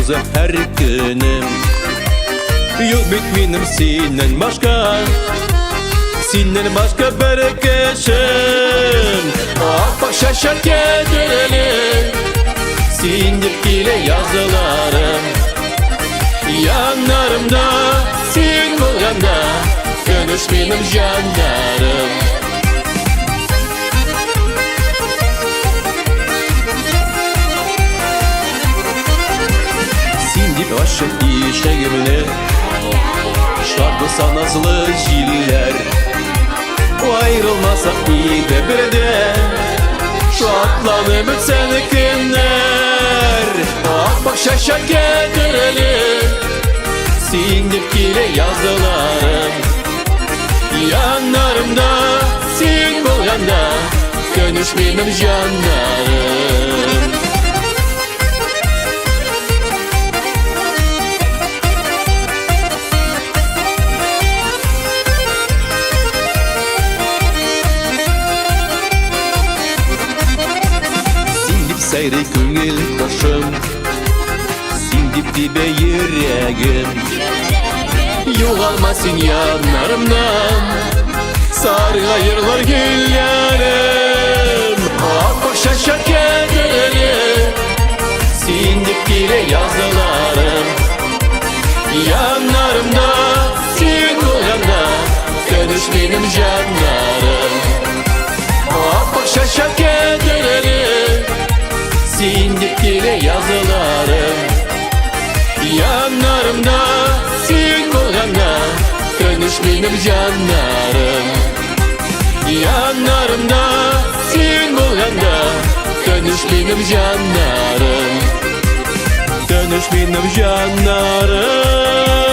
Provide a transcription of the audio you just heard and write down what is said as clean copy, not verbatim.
güzel her günüm. Yok bitminim senden başka, senden başka bir kişim. Ah bak şaşak getirelim, sindir ile yazılarım. Yanlarımda sen bulganda, dönüş benim canlarım. Sindip aşık işegimine, şarkı sanazlı jiller. O ayrılmasa iyi de bir de, şartlanıp ötsen günler. Ah bak şaşak getirelim, sindip ile yazılarım. Yanlarımda sen bulganda, dönüş benim canlarım. Sindip seyri köngül başım, sindip dibe yüreğim. Yoğalmasın yanlarımdan, sarı ayırlar güllerim. Ah bak şaşak getirelim, sindip ile yazılarım. Yanlarımda sen bulganda, dönüş benim canlarım. Ah bak şaşak getirelim, sindip ile yazılarım. Yanlarımda sen bulganda, dönüş benim canlarım. Yanlarımda sen bulganda, dönüş benim canlarım. Dönüş benim canlarım.